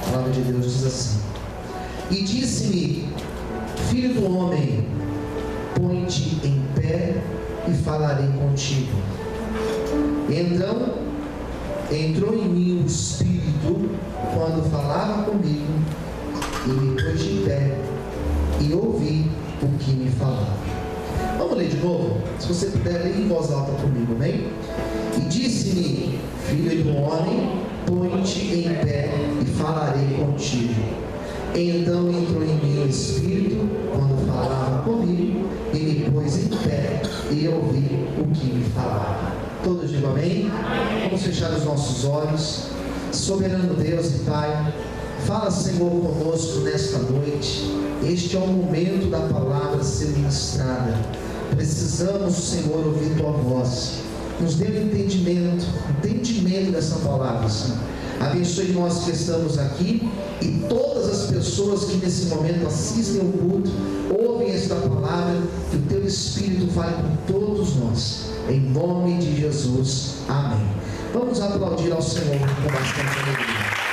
A palavra de Deus diz assim: e disse-me: filho do homem, põe-te em pé e falarei contigo. Então entrou em mim o Espírito quando falava comigo, e me pôs de pé e ouvi o que me falava. Vamos ler de novo? Se você puder, ler em voz alta comigo, amém? E disse-me: filho do homem, põe-te em pé e falarei contigo. Então entrou em mim o Espírito quando falava comigo, e me pôs em pé e ouvi o que me falava. Todos digam amém? Vamos fechar os nossos olhos. Soberano Deus e Pai, fala, Senhor, conosco nesta noite. Este é o momento da palavra ser ministrada. Precisamos, Senhor, ouvir Tua voz. Nos dê entendimento dessa palavra, Senhor. Abençoe nós que estamos aqui e todas as pessoas que nesse momento assistem ao culto, ouvem esta palavra, que o Teu Espírito fale com todos nós, em nome de Jesus, amém. Vamos aplaudir ao Senhor com bastante alegria.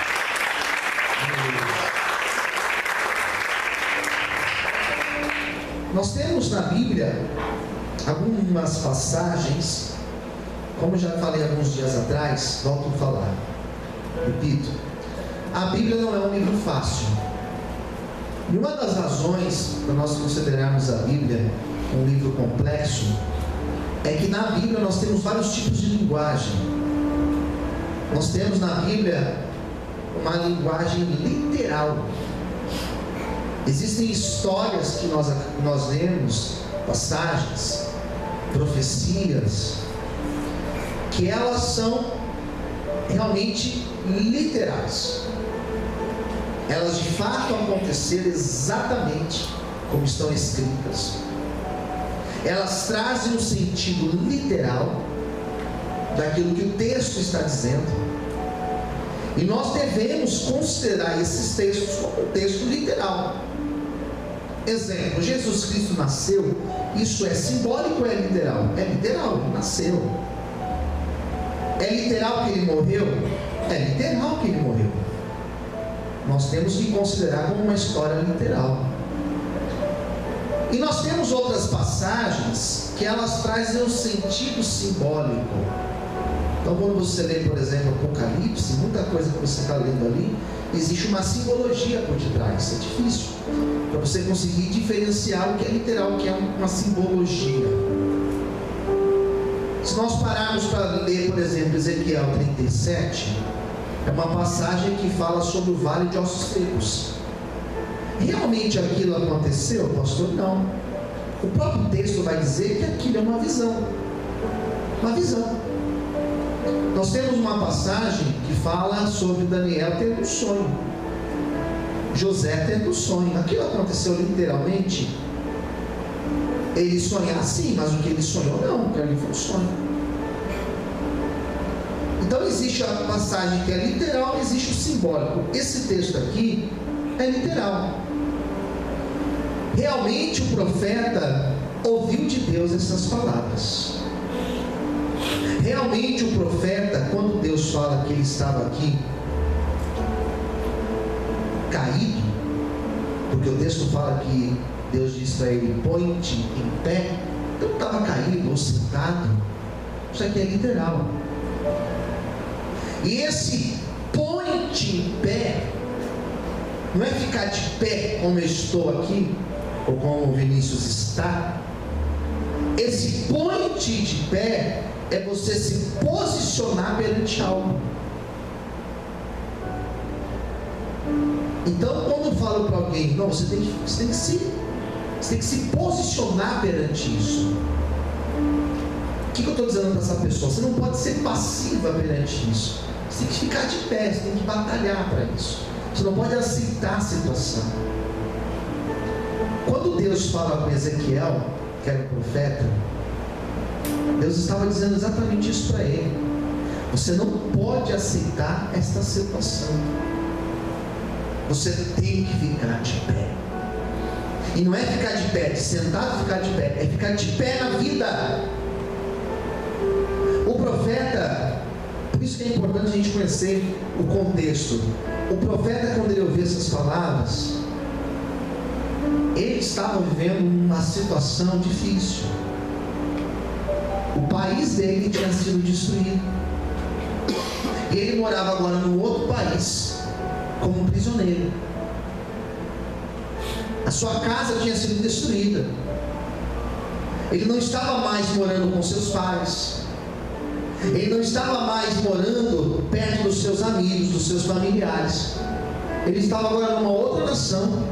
Nós temos na Bíblia algumas passagens, como já falei alguns dias atrás, volto a falar, repito, a Bíblia não é um livro fácil. E uma das razões para nós considerarmos a Bíblia um livro complexo é que na Bíblia nós temos vários tipos de linguagem. Nós temos na Bíblia uma linguagem literal. Existem histórias que nós lemos, passagens, profecias, que elas são realmente literais. Elas de fato aconteceram exatamente como estão escritas. Elas trazem um sentido literal daquilo que o texto está dizendo. E nós devemos considerar esses textos como um texto literal. Exemplo, Jesus Cristo nasceu, isso é simbólico ou é literal? É literal, ele nasceu. É literal que ele morreu? É literal que ele morreu. Nós temos que considerar como uma história literal. E nós temos outras passagens que elas trazem um sentido simbólico. Então quando você lê, por exemplo, Apocalipse, muita coisa que você está lendo ali, existe uma simbologia por detrás. É difícil para você conseguir diferenciar o que é literal, o que é uma simbologia. Se nós pararmos para ler, por exemplo, Ezequiel 37, é uma passagem que fala sobre o vale de ossos secos. Realmente aquilo aconteceu, pastor? Não. O próprio texto vai dizer que aquilo é uma visão. Uma visão. Nós temos uma passagem que fala sobre Daniel tendo um sonho, José tendo um sonho. Aquilo aconteceu literalmente? Ele sonhar sim, mas o que ele sonhou não, porque ali foi um sonho. Então existe a passagem que é literal e existe o simbólico. Esse texto aqui é literal. Realmente o profeta ouviu de Deus essas palavras. Realmente o profeta, quando Deus fala que ele estava aqui caído, porque o texto fala que Deus diz para ele: põe-te em pé. Ele não estava caído ou sentado. Isso aqui é literal. E esse põe-te em pé não é ficar de pé como eu estou aqui, ou como o Vinícius está. Esse põe-te de pé é você se posicionar perante algo. Então quando eu falo para alguém, não, você tem que se posicionar perante isso. O que eu estou dizendo para essa pessoa? Você não pode ser passiva perante isso. Você tem que ficar de pé, você tem que batalhar para isso. Você não pode aceitar a situação. Quando Deus fala com Ezequiel, que era o profeta, Deus estava dizendo exatamente isso para ele. Você não pode aceitar esta situação. Você tem que ficar de pé. E não é ficar de pé, de sentado ficar de pé, é ficar de pé na vida. O profeta, Por isso que é importante a gente conhecer o contexto. O profeta, quando ele ouviu essas palavras, ele estava vivendo uma situação difícil. O país dele tinha sido destruído. E ele morava agora num outro país, como um prisioneiro. A sua casa tinha sido destruída. Ele não estava mais morando com seus pais. Ele não estava mais morando perto dos seus amigos, dos seus familiares. Ele estava agora numa outra nação,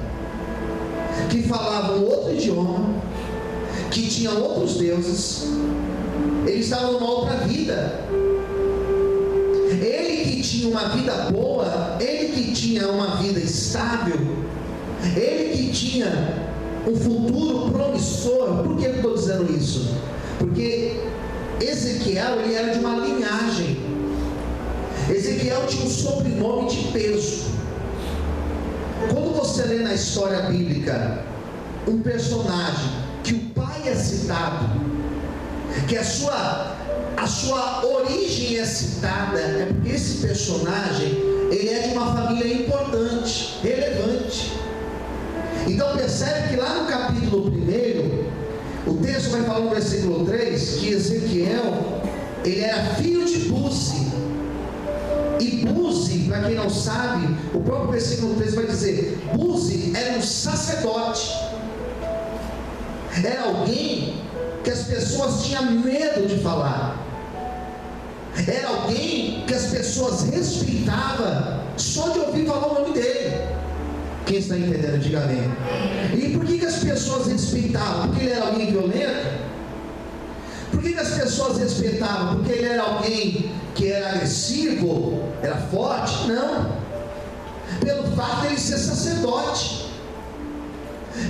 que falava um outro idioma, que tinha outros deuses. Ele estava numa outra vida. Ele que tinha uma vida boa, ele que tinha uma vida estável, ele que tinha um futuro promissor. Por que eu estou dizendo isso? Porque Ezequiel, ele era de uma linhagem. Ezequiel tinha um sobrenome de peso. Quando você lê na história bíblica um personagem que o pai é citado, que a sua origem é citada, é porque esse personagem, ele é de uma família importante, relevante. Então percebe que lá no capítulo 1, o texto vai falar no versículo 3, que Ezequiel, ele era filho de Buzi. E Buzi, para quem não sabe, o próprio versículo 3 vai dizer, Buzi era um sacerdote. Era alguém que as pessoas tinham medo de falar. Era alguém que as pessoas respeitavam só de ouvir falar o nome dele. Quem está entendendo, diga amém. E por que as pessoas respeitavam? Porque ele era alguém violento? Por que as pessoas respeitavam? Porque ele era alguém que era agressivo, era forte? Não. Pelo fato de ele ser sacerdote,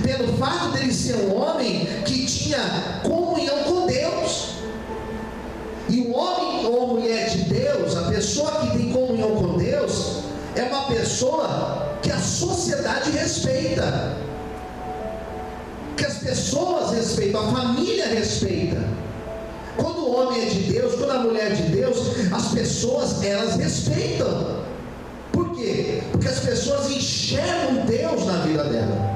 pelo fato de ele ser um homem que tinha comunhão com Deus. E um homem ou mulher de Deus, a pessoa que tem comunhão com Deus, é uma pessoa que a sociedade respeita, que as pessoas respeitam, a família respeita. Quando o homem é de Deus, quando a mulher é de Deus, as pessoas, elas respeitam. Por quê? Porque as pessoas enxergam Deus na vida dela.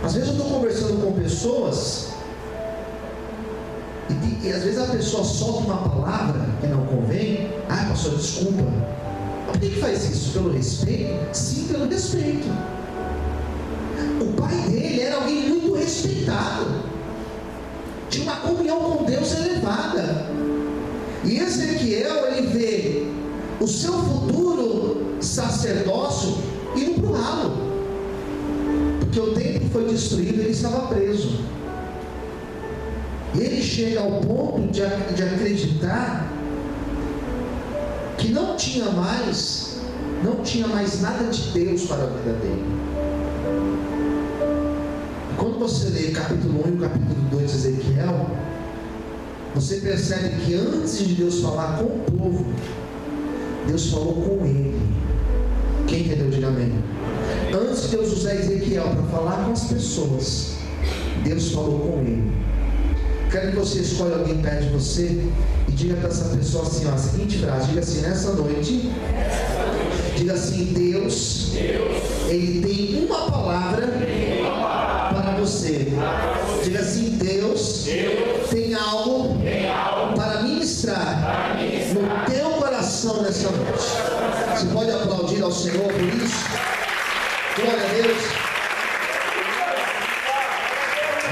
Às vezes eu estou conversando com pessoas e às vezes a pessoa solta uma palavra que não convém. Ah, pastor, desculpa. Por que faz isso? Pelo respeito? Sim, pelo respeito. O pai dele era alguém muito respeitado, tinha uma comunhão com Deus elevada. E Ezequiel, ele vê o seu futuro sacerdócio indo para o ralo, porque o templo foi destruído, ele estava preso. E ele chega ao ponto de acreditar que não tinha mais nada de Deus para a vida dele. E quando você lê capítulo 1 e o capítulo 2 de Ezequiel, você percebe que antes de Deus falar com o povo, Deus falou com ele. Quem entendeu, diga amém. Antes de Deus usar Ezequiel para falar com as pessoas, Deus falou com ele. Quero que você escolha alguém perto de você e diga para essa pessoa assim, ó, a seguinte frase, diga assim, nessa noite, diga assim, Deus, Ele tem uma palavra para você. Diga assim, Deus tem algo para ministrar no teu coração nessa noite. Você pode aplaudir ao Senhor por isso? Glória a Deus.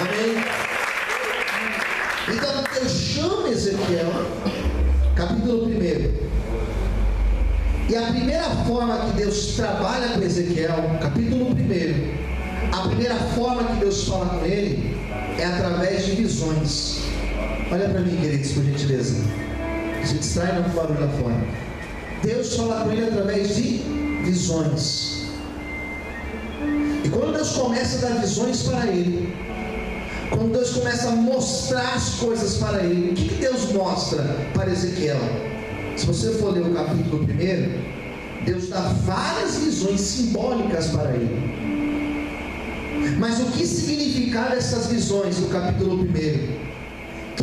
Amém. Então Deus chama Ezequiel, capítulo 1. E a primeira forma que Deus trabalha com Ezequiel, capítulo 1, a primeira forma que Deus fala com ele é através de visões. Olha para mim, queridos, por gentileza. Se distrai, não barulho lá fora. Deus fala com ele através de visões. E quando Deus começa a dar visões para ele, quando Deus começa a mostrar as coisas para ele, o que Deus mostra para Ezequiel? Se você for ler o capítulo 1, Deus dá várias visões simbólicas para ele. Mas o que significavam essas visões no capítulo 1?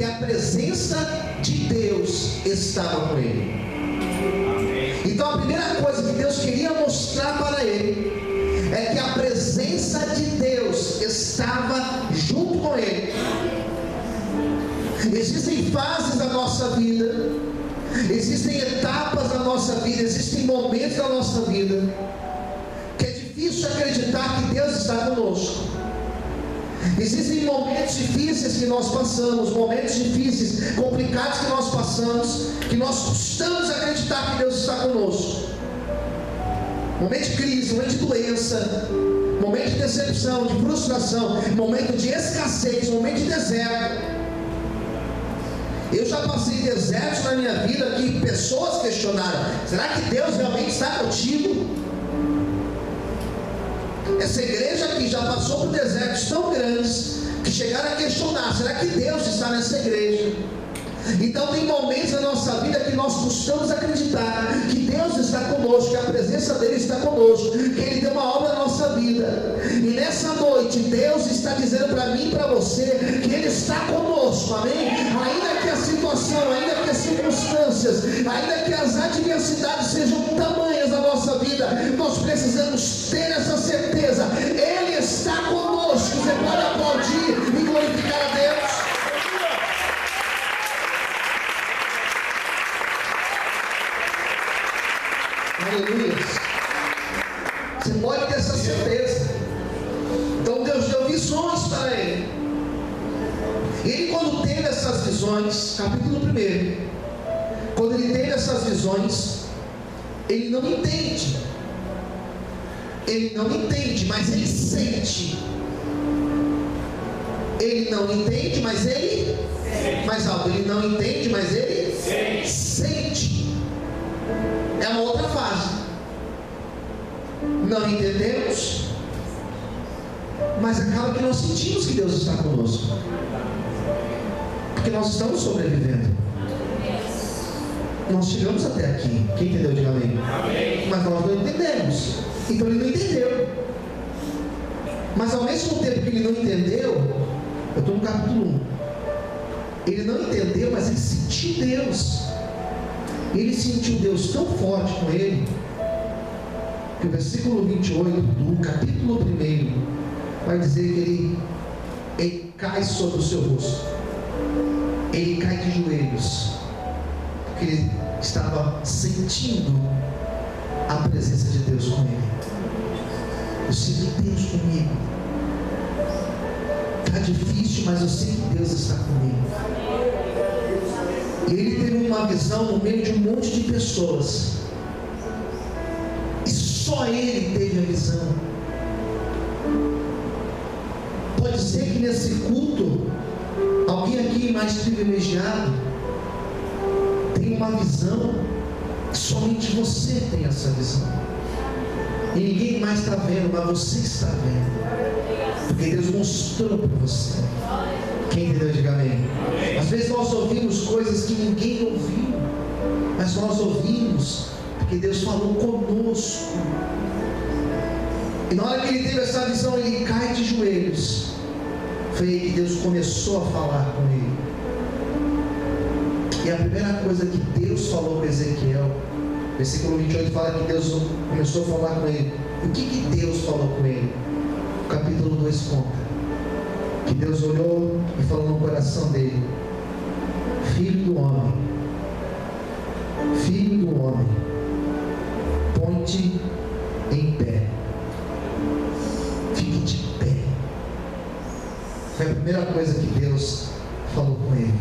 que a presença de Deus estava com ele. Então a primeira coisa que Deus queria mostrar para ele é que a presença de Deus estava junto com ele. Existem fases da nossa vida, existem etapas da nossa vida, existem momentos da nossa vida que é difícil acreditar que Deus está conosco. Existem momentos difíceis que nós passamos, momentos difíceis, complicados que nós passamos, que nós custamos acreditar que Deus está conosco. Momento de crise, momento de doença, momento de decepção, de frustração, momento de escassez, momento de deserto. Eu já passei desertos na minha vida que pessoas questionaram: será que Deus realmente está contigo? Essa igreja aqui já passou por desertos tão grandes que chegaram a questionar: será que Deus está nessa igreja? Então tem momentos na nossa vida que nós custamos acreditar que Deus está conosco, que a presença dele está conosco, que ele tem uma obra na nossa vida. E nessa noite Deus está dizendo para mim e para você que ele está conosco, amém? Ainda que a situação, ainda que as circunstâncias, ainda que as adversidades sejam tamanhas na nossa vida, nós precisamos ter essa certeza: ele está conosco. Você pode aplaudir e glorificar a Deus. Aleluia. Você pode ter essa certeza. Então Deus deu visões para ele. E ele, quando teve essas visões, capítulo 1, quando ele teve essas visões, ele não entende. Ele não entende, mas ele sente. Ele não entende, mas ele mais alto. Ele não entende, mas ele sente. É uma outra fase. Não entendemos, mas acaba que nós sentimos que Deus está conosco, porque nós estamos sobrevivendo. Nós chegamos até aqui. Quem entendeu, diga amém. Mas nós não entendemos. Então ele não entendeu. Mas ao mesmo tempo que ele não entendeu, eu estou no capítulo 1. Ele não entendeu, mas ele sentiu Deus. Ele sentiu Deus tão forte com ele, que o versículo 28 do capítulo 1 vai dizer que ele cai sobre o seu rosto. Ele cai de joelhos, porque ele estava sentindo a presença de Deus com ele. Eu sinto Deus comigo. Está difícil, mas eu sei que Deus está comigo. E ele teve uma visão no meio de um monte de pessoas, e só ele teve a visão. Pode ser que nesse culto alguém aqui mais privilegiado tem uma visão que somente você tem essa visão, e ninguém mais está vendo, mas você está vendo, porque Deus mostrou para você. Quem entendeu, diga amém. Às vezes nós ouvimos coisas que ninguém ouviu, mas nós ouvimos porque Deus falou conosco. E na hora que ele teve essa visão, ele cai de joelhos. Foi aí que Deus começou a falar com ele. E a primeira coisa que Deus falou para Ezequiel, versículo 28 fala que Deus começou a falar com ele. O que Deus falou com ele? O capítulo 2 conta que Deus olhou e falou no coração dele: filho do homem, põe-te em pé, fique de pé. Foi a primeira coisa que Deus falou com ele: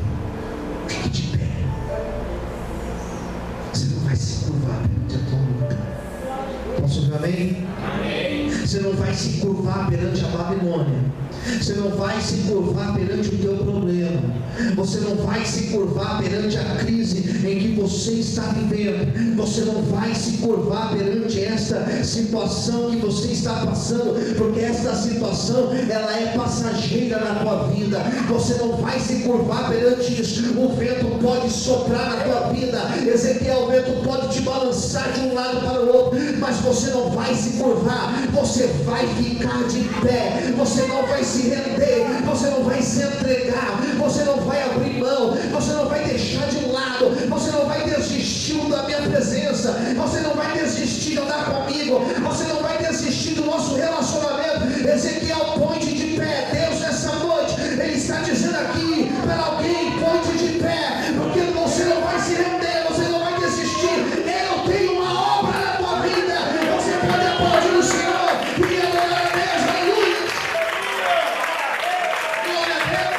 fique de pé. Você não vai se curvar perante a tua luta. Posso ouvir amém? Amém. Você não vai se curvar perante a Babilônia. Você não vai se curvar perante o teu problema. Você não vai se curvar perante a crise em que você está vivendo. Você não vai se curvar perante esta situação que você está passando, porque esta situação, ela é passageira na tua vida. Você não vai se curvar perante isso. O vento pode soprar na tua vida, Ezequiel, o vento pode te balançar de um lado para o outro, mas mas você não vai se curvar, você vai ficar de pé, você não vai se render, você não vai se entregar, você não vai abrir mão, você não vai deixar de lado, você não vai desistir da minha presença, você não vai desistir de andar comigo, você não vai desistir do nosso relacionamento. Ezequiel, ponte de pé. Deus, nessa noite, Ele está dizendo aqui para alguém: ponte de pé, porque você não vai se render, você não vai desistir. Eu tenho uma obra na tua vida. Você pode aplaudir o Senhor e adorar a Deus. Aleluia. Glória a Deus.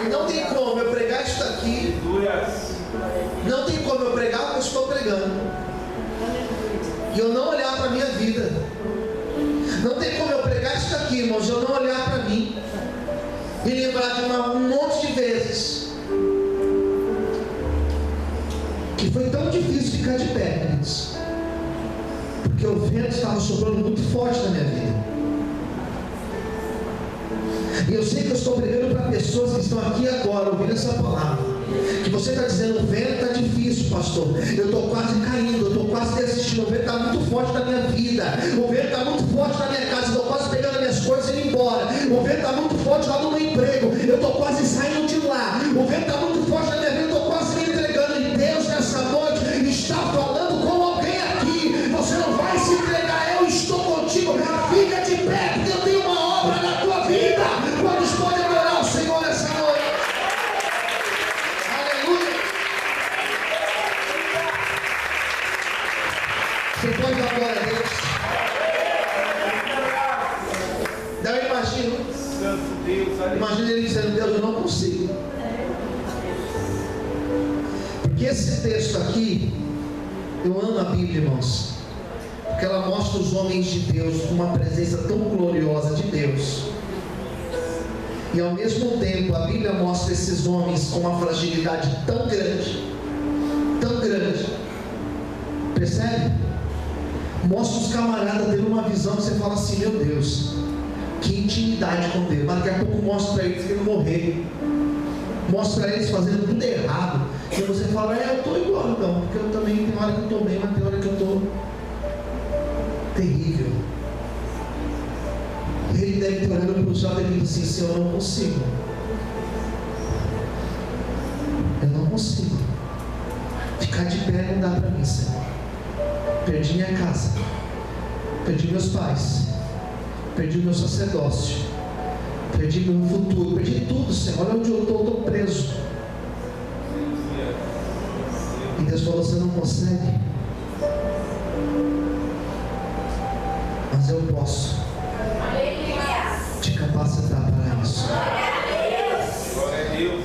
E não tem como eu pregar isso aqui. Não tem como eu pregar o que eu estou pregando e eu não olhar para a minha vida. Não tem como eu pregar isso aqui, irmãos, e eu não olhar para mim e lembrar de um monte de vezes que foi tão difícil ficar de pé, queridos, porque o vento estava soprando muito forte na minha vida. E eu sei que eu estou pregando para pessoas que estão aqui agora ouvindo essa palavra, que você está dizendo: o vento está difícil, pastor, eu estou quase caindo, eu estou quase desistindo, o vento está muito forte na minha vida, o vento está muito forte na minha casa, eu estou quase pegando as minhas coisas e indo embora, o vento está muito forte lá no meu emprego, eu estou quase saindo de lá, o vento está muito forte na minha vida, eu estou quase me entregando. E Deus nessa noite está falando com alguém aqui: você não vai se entregar, eu estou contigo, fica de pé, porque eu tenho uma obra na tua vida. Quantos podem adorar o Senhor nessa noite? Aleluia. Você pode dar glória a Deus. Daí eu imagino ele dizendo: Deus, eu não consigo. Porque esse texto aqui, eu amo a Bíblia, irmãos, porque ela mostra os homens de Deus com uma presença tão gloriosa de Deus, e ao mesmo tempo a Bíblia mostra esses homens com uma fragilidade tão grande, percebe? Mostra os camaradas tendo uma visão que você fala assim: meu Deus, que intimidade com Deus. Mas daqui a pouco mostra para eles que ele morrer, mostra eles fazendo tudo errado, e você fala: eu estou igual então, porque eu também tem hora que eu estou bem, mas tem hora que eu estou terrível. Ele deve ter olhado para o céu e disse assim: Senhor, eu não consigo. Eu não consigo. Ficar de pé não dá para mim, Senhor. Perdi minha casa, perdi meus pais, perdi meu sacerdócio, perdi meu futuro, perdi tudo, Senhor. Olha onde eu estou preso. E Deus falou: você não consegue, mas eu posso te capacitar para isso.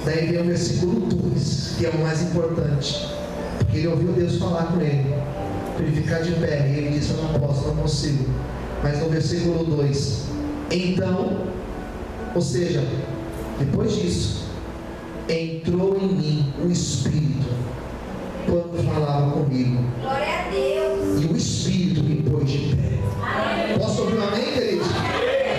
Daí vem o versículo 2, que é o mais importante, porque ele ouviu Deus falar com ele para ele ficar de pé, e ele disse: eu não posso, não consigo. Mas no versículo 2, então, ou seja, depois disso, entrou em mim o Espírito quando falava comigo. Glória a Deus. E o Espírito me pôs de pé. Amém. Posso ouvir um amém, queridos?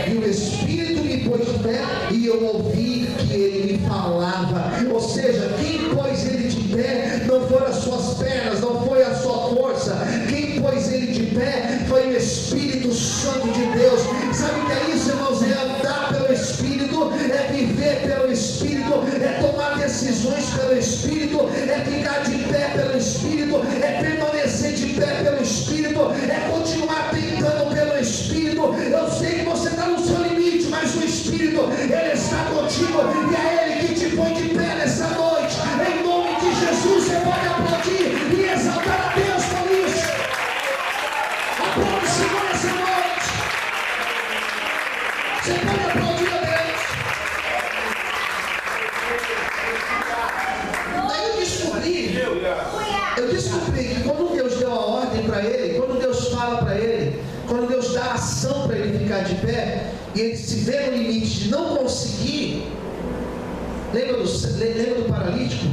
E o Espírito me pôs de pé, e eu ouvi que ele me falava. Ou seja, quem pôs ele de pé não foram as suas pernas, não foi a sua força. Quem pôs ele de pé foi o Espírito Santo de Deus. Sabe o que é isso, irmãos? É andar pelo Espírito, é viver pelo Espírito, é tomar decisões pelo Espírito, é ficar de pé pelo Espírito, é permanecer de pé pelo Espírito, é continuar tentando pelo Espírito. Eu sei que você está no seu limite, mas o Espírito, ele está contigo, e é ele que te põe de pé nessa noite. Em nome de Jesus, você pode aplaudir e exaltar a Deus por isso. Aplaude o Senhor nessa noite. Você pode aplaudir a Deus. Daí eu descobri que quando Deus deu a ordem para ele, quando Deus fala para ele, quando Deus dá ação para ele ficar de pé, e ele se vê no limite de não conseguir. Lembra do paralítico?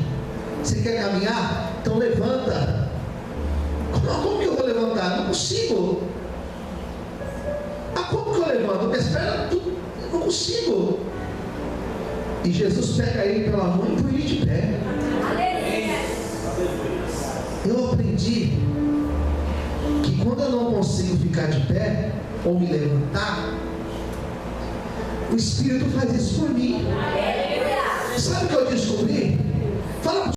Você quer caminhar? Então levanta. Como que eu vou levantar? Não consigo. Como que eu levanto? Minhas pernas, não consigo. E Jesus pega ele pela mão e põe ele de pé. ficar de pé ou me levantar, o Espírito faz isso por mim. Sabe o que eu descobri?